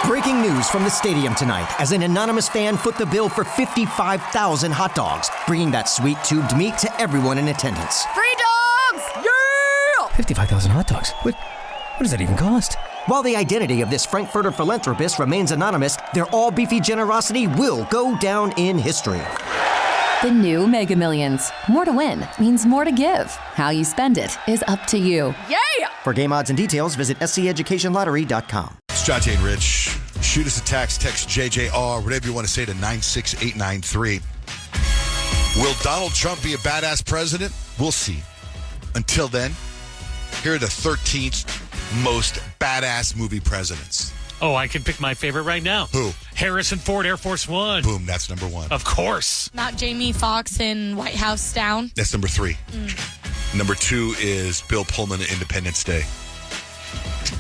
Breaking news from the stadium tonight as an anonymous fan foot the bill for 55,000 hot dogs, bringing that sweet tubed meat to everyone in attendance. Free dogs! Yeah! 55,000 hot dogs? What does that even cost? While the identity of this Frankfurter philanthropist remains anonymous, their all-beefy generosity will go down in history. The new Mega Millions. More to win means more to give. How you spend it is up to you. Yeah! For game odds and details, visit sceducationlottery.com. It's Johnjay and Rich. Shoot us a text JJR, whatever you want to say, to 96893. Will Donald Trump be a badass president? We'll see. Until then, here are the 13th most badass movie presidents. Oh, I can pick my favorite right now. Who? Harrison Ford, Air Force One. Boom, that's number one. Of course. Not Jamie Foxx in White House Down. That's number three. Number two is Bill Pullman at Independence Day.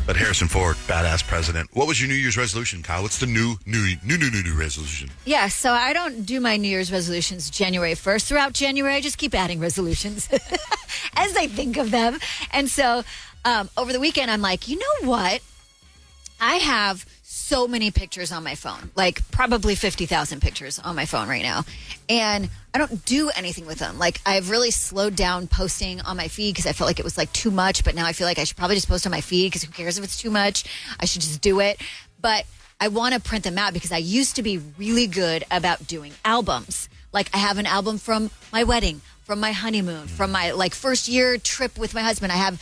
But Harrison Ford, badass president. What was your New Year's resolution, Kyle? What's the new resolution? Yeah, so I don't do my New Year's resolutions January 1st. Throughout January, I just keep adding resolutions as I think of them. And so over the weekend, I'm like, you know what? I have so many pictures on my phone, like probably 50,000 pictures on my phone right now. And I don't do anything with them. Like, I've really slowed down posting on my feed because I felt like it was like too much. But now I feel like I should probably just post on my feed because who cares if it's too much? I should just do it. But I want to print them out because I used to be really good about doing albums. Like, I have an album from my wedding, from my honeymoon, from my like first year trip with my husband. I have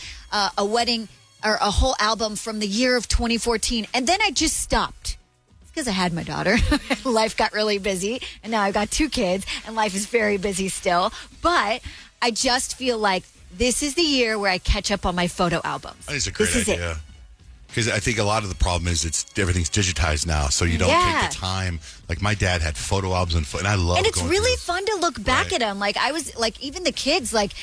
a wedding or a whole album from the year of 2014. And then I just stopped. It's because I had my daughter. Life got really busy. And now I've got 2 kids and life is very busy still. But I just feel like this is the year where I catch up on my photo albums. I think it's a great idea. Because I think a lot of the problem is everything's digitized now, so you don't take the time. Like, my dad had photo albums and I love. And it's really fun to look back at them. Like, I was like, even the kids, like,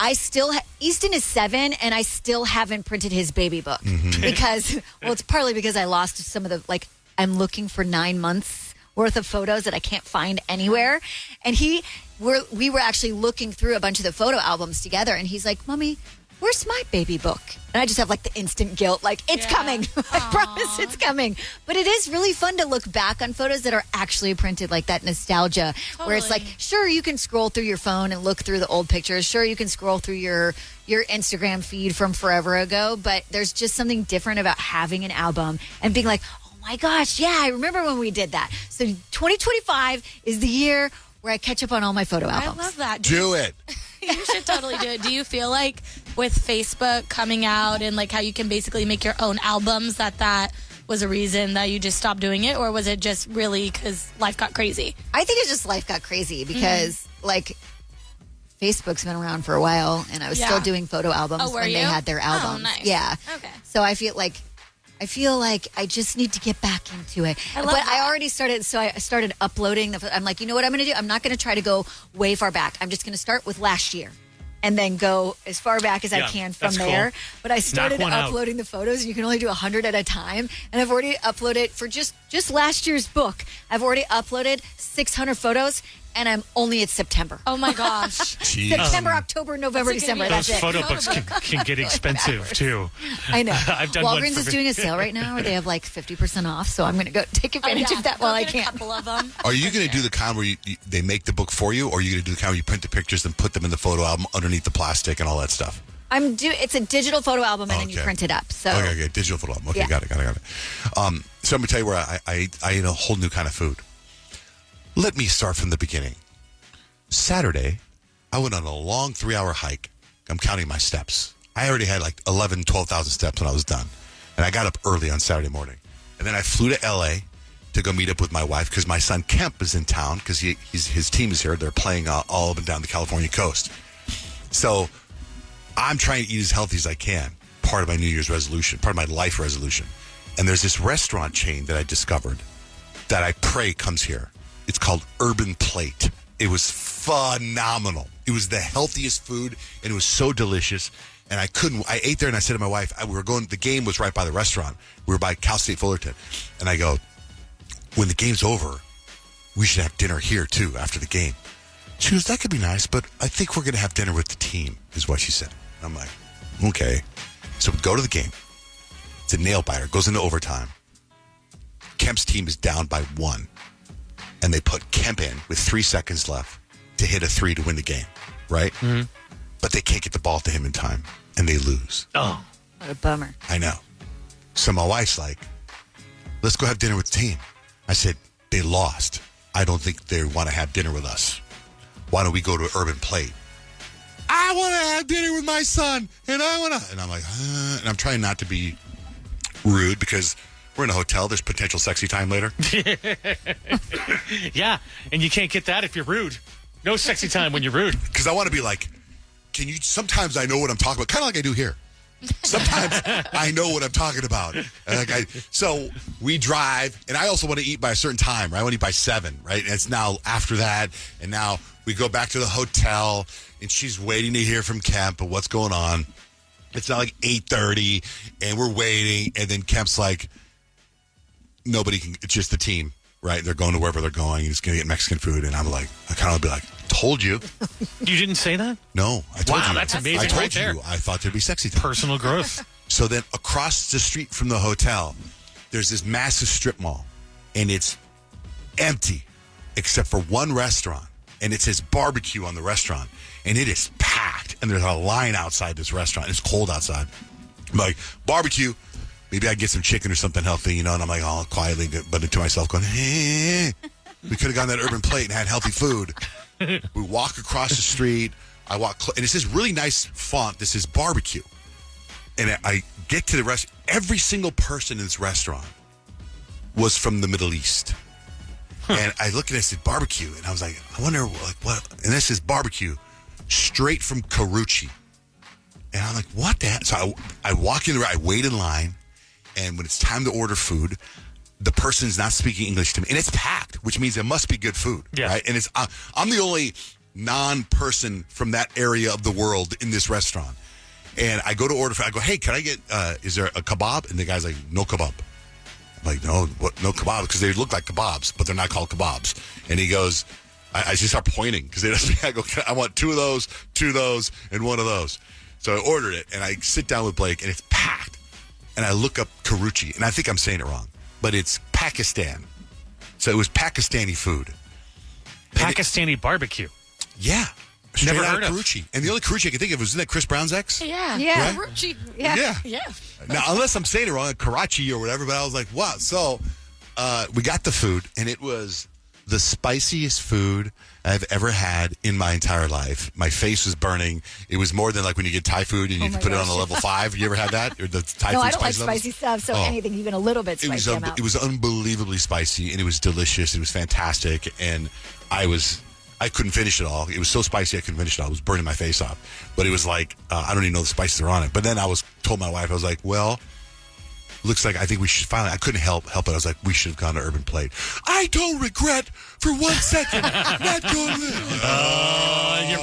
I still Easton is 7 and I still haven't printed his baby book because, well, it's partly because I lost some of the, like, I'm looking for 9 months worth of photos that I can't find anywhere. And we were actually looking through a bunch of the photo albums together and he's like, Mommy, where's my baby book? And I just have like the instant guilt, like, it's coming. I promise it's coming. But it is really fun to look back on photos that are actually printed, like that nostalgia, where it's like, sure, you can scroll through your phone and look through the old pictures. Sure, you can scroll through your Instagram feed from forever ago. But there's just something different about having an album and being like, oh my gosh, yeah, I remember when we did that. So 2025 is the year where I catch up on all my photo albums. I love that. Do it. You should totally do it. Do you feel like with Facebook coming out and like how you can basically make your own albums that was a reason that you just stopped doing it? Or was it just really because life got crazy? I think it's just life got crazy because like Facebook's been around for a while and I was still doing photo albums when they had their albums. Oh, nice. Yeah. Okay. So I feel like I just need to get back into it. I already started, so I started uploading. I'm like, you know what I'm going to do? I'm not going to try to go way far back. I'm just going to start with last year and then go as far back as I can from there. Cool. But I started uploading the photos, and you can only do 100 at a time. And I've already uploaded, for just last year's book, I've already uploaded 600 photos. And I'm only at September. Oh, my gosh. September, October, November, December. Those That's photo it. books can get expensive, too. I know. I've done Walgreens is doing a sale right now where they have like 50% off. So I'm going to go take advantage of that while I can. A couple of them. Are you going to do the kind where they make the book for you? Or are you going to do the kind where you print the pictures and put them in the photo album underneath the plastic and all that stuff? It's a digital photo album and then you print it up. So Okay, digital photo album. Okay, got it. So I'm going to tell you where I ate a whole new kind of food. Let me start from the beginning. Saturday, I went on a long 3-hour hike. I'm counting my steps. I already had like 11, 12,000 steps when I was done. And I got up early on Saturday morning. And then I flew to L.A. to go meet up with my wife because my son Kemp is in town because his team is here. They're playing all up and down the California coast. So I'm trying to eat as healthy as I can. Part of my New Year's resolution, part of my life resolution. And there's this restaurant chain that I discovered that I pray comes here. It's called Urban Plate. It was phenomenal. It was the healthiest food, and it was so delicious. And I ate there, and I said to my wife, the game was right by the restaurant. We were by Cal State Fullerton. And I go, when the game's over, we should have dinner here, too, after the game. She goes, that could be nice, but I think we're going to have dinner with the team, is what she said. And I'm like, okay. So we go to the game. It's a nail biter. Goes into overtime. Kemp's team is down by 1. And they put Kemp in with 3 seconds left to hit a 3 to win the game, right? Mm-hmm. But they can't get the ball to him in time, and they lose. Oh. What a bummer. I know. So my wife's like, let's go have dinner with the team. I said, they lost. I don't think they want to have dinner with us. Why don't we go to Urban Plate? I want to have dinner with my son, and I want to. And I'm like, and I'm trying not to be rude because we're in a hotel. There's potential sexy time later. Yeah, and you can't get that if you're rude. No sexy time when you're rude. Because I want to be like, can you? Sometimes I know what I'm talking about, kind of like I do here. Sometimes I know what I'm talking about. And so we drive, and I also want to eat by a certain time, right? I want to eat by 7, right? And it's now after that, and now we go back to the hotel, and she's waiting to hear from Kemp, but what's going on? It's not like 8:30, and we're waiting, and then Kemp's like, nobody can, it's just the team, right? They're going to wherever they're going, and it's going to get Mexican food, and I'm like, I kind of be like, told you. You didn't say that? No, I told you. Wow, that's amazing. I told right you. there. I thought there'd be sexy time. Personal growth. So then across the street from the hotel, there's this massive strip mall, and it's empty except for one restaurant, and it says barbecue on the restaurant, and it is packed, and there's a line outside this restaurant. It's cold outside. I'm like, barbecue. Maybe I get some chicken or something healthy, you know, and I'm like, all quietly, but to myself going, hey, we could have gone to that Urban Plate and had healthy food. We walk across the street. I walk, and it says really nice font. This is barbecue. And I get to the restaurant. Every single person in this restaurant was from the Middle East. And I look at it and said barbecue. And I was like, I wonder what. And this is barbecue straight from Karachi. And I'm like, what the heck? So I walk in, I wait in line. And when it's time to order food, the person's not speaking English to me. And it's packed, which means it must be good food. Yeah. Right? And I'm the only non-person from that area of the world in this restaurant. And I go to order food. I go, hey, can I get, is there a kebab? And the guy's like, no kebab. I'm like, no, what? No kebab? Because they look like kebabs, but they're not called kebabs. And he goes, I just start pointing. Because I go, I want 2 of those, and 1 of those. So I ordered it, and I sit down with Blake, and it's packed. And I look up Karachi, and I think I'm saying it wrong, but it's Pakistan. So it was Pakistani food. Pakistani barbecue. Yeah. Straight Never out heard of of. Karachi. And the only Karachi I can think of was, isn't that Chris Brown's ex? Yeah. Yeah. Right? Yeah. Yeah. Now, unless I'm saying it wrong, Karachi or whatever, but I was like, wow. So we got the food, and it was the spiciest food I've ever had in my entire life. My face was burning. It was more than like when you get Thai food and you put it on a level 5. You ever had that? Or the Thai No, food I don't like spice levels? spicy stuff, so anything even a little bit spicy, I'm out. It was unbelievably spicy, and it was delicious. It was fantastic, and I couldn't finish it all. It was so spicy I couldn't finish it all. It was burning my face off. But it was like, I don't even know the spices are on it. But then I told my wife, I was like, well, looks like I think we should finally, I couldn't help it. I was like, we should have gone to Urban Plate. I don't regret for 1 second not going there. You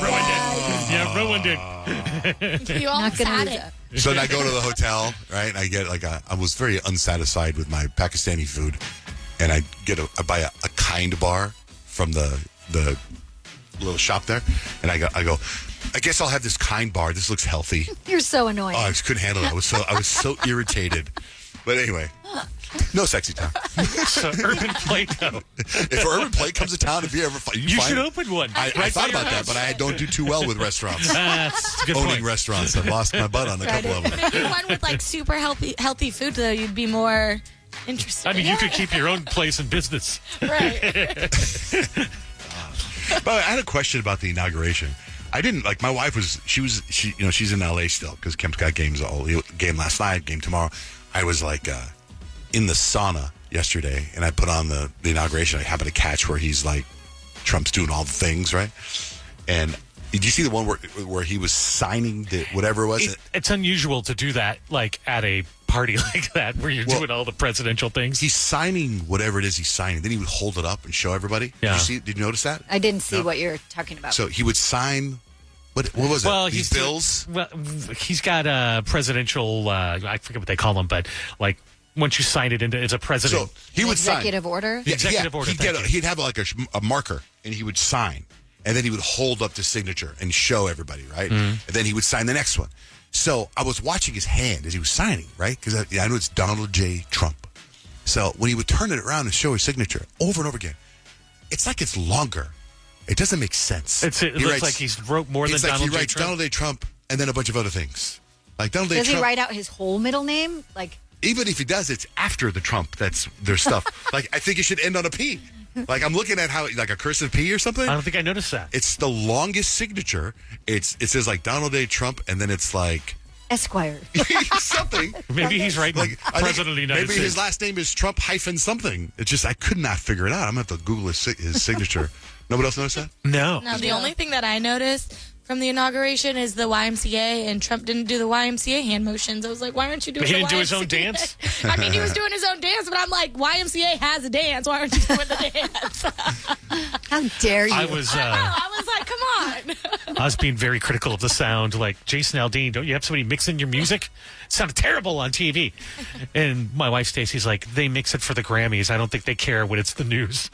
ruined it. You almost had use it. So then I go to the hotel, right? And I get I was very unsatisfied with my Pakistani food. And I buy a Kind bar from the little shop there. And I go, I guess I'll have this Kind bar. This looks healthy. You're so annoying. Oh, I just couldn't handle it. I was so irritated. But anyway, no sexy time. So Urban Plate, though. If Urban Plate comes to town, if you ever You should open one. I right thought by your about that, house. but I don't do too well with restaurants. That's a good Owning point. restaurants, I've lost my butt on a couple of them. If you went with like super healthy food, though, you'd be more interested. I mean, you could keep your own place in business. Right. But I had a question about the inauguration. I didn't like. My wife she's in LA still because Kemp's got game last night, game tomorrow. I was like in the sauna yesterday, and I put on the inauguration. I happened to catch where he's like, Trump's doing all the things, right? And did you see the one where he was signing the whatever it was? It's unusual to do that, like at a party like that, where you're doing all the presidential things. He's signing whatever it is he's signing. Then he would hold it up and show everybody. Yeah. Did you notice that? I didn't see No. what you're talking about. So he would sign. What was it? Well, These bills. Well, he's got a presidential. I forget what they call them, but like once you sign it into, it's a president. So he would sign. Executive order? Executive order, thank you. He'd have like a marker, and he would sign, and then he would hold up the signature and show everybody, right? Mm-hmm. And then he would sign the next one. So I was watching his hand as he was signing, right? Because I know it's Donald J. Trump. also, when he would turn it around and show his signature over and over again, it's like it's longer. It doesn't make sense. It looks like he's wrote more than Donald J. Trump. He writes Donald J. Trump and then a bunch of other things. Like Donald J. Does Trump. he write out his whole middle name? Like, even if he does, it's after the Trump. That's their stuff. Like, I think it should end on a P. Like, I'm looking at how, like a cursive P or something. I don't think I noticed that. It's the longest signature. It says like Donald J. Trump, and then it's like Esquire. something. Maybe he's writing like President of the United States. Maybe his last name is Trump hyphen something. It's just I could not figure it out. I'm gonna have to Google his signature. Nobody else noticed that? No. No, the only thing that I noticed from the inauguration is the YMCA, and Trump didn't do the YMCA hand motions. I was like, why aren't you doing He the didn't YMCA? do his own dance? I mean, he was doing his own dance, but I'm like, YMCA has a dance. Why aren't you doing the dance? How dare you? I was like, come on. I was being very critical of the sound. Like, Jason Aldean, don't you have somebody mixing your music? It sounded terrible on TV. And my wife Stacey's like, they mix it for the Grammys. I don't think they care when it's the news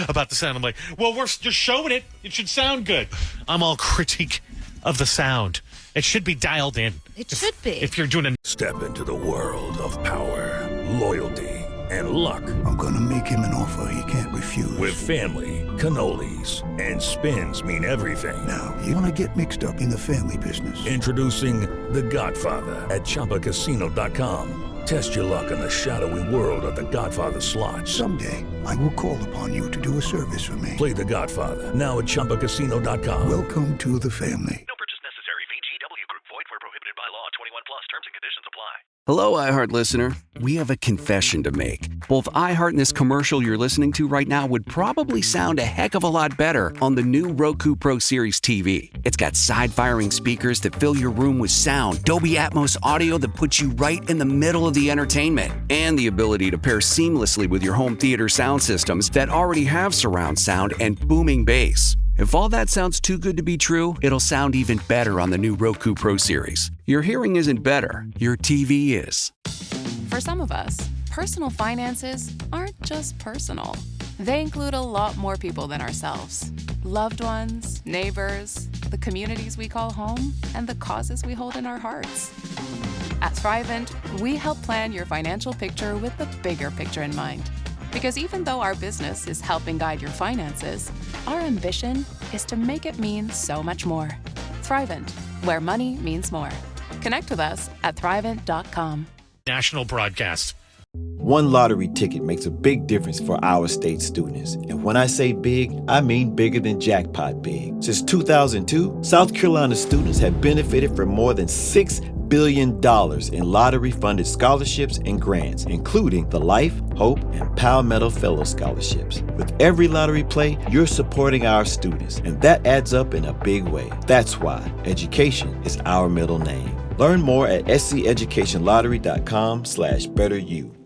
about the sound. I'm like, well, we're just showing it. It should sound good. I'm all critique of the sound. It should be dialed in. It should be. If you're doing a Step into the world of power, loyalty, and luck. I'm gonna make him an offer he can't refuse. With family, cannolis, and spins mean everything. Now, you wanna get mixed up in the family business. Introducing The Godfather at ChumbaCasino.com. Test your luck in the shadowy world of The Godfather slot. Someday, I will call upon you to do a service for me. Play The Godfather now at ChumbaCasino.com. Welcome to the family. No purchase necessary. VGW Group. Void where prohibited by law. 21 plus. Terms and conditions apply. Hello, iHeart listener. We have a confession to make. Both iHeart and this commercial you're listening to right now would probably sound a heck of a lot better on the new Roku Pro Series TV. It's got side-firing speakers that fill your room with sound, Dolby Atmos audio that puts you right in the middle of the entertainment, and the ability to pair seamlessly with your home theater sound systems that already have surround sound and booming bass. If all that sounds too good to be true, it'll sound even better on the new Roku Pro Series. Your hearing isn't better, your TV is. For some of us, personal finances aren't just personal. They include a lot more people than ourselves. Loved ones, neighbors, the communities we call home, and the causes we hold in our hearts. At Thrivent, we help plan your financial picture with the bigger picture in mind. Because even though our business is helping guide your finances, our ambition is to make it mean so much more. Thrivent, where money means more. Connect with us at Thrivent.com. national broadcast. One lottery ticket makes a big difference for our state students. And when I say big, I mean bigger than jackpot big. Since 2002, South Carolina students have benefited from more than $6 billion in lottery-funded scholarships and grants, including the Life, Hope, and Palmetto Fellow Scholarships. With every lottery play, you're supporting our students, and that adds up in a big way. That's why education is our middle name. Learn more at sceducationlottery.com/betteryou.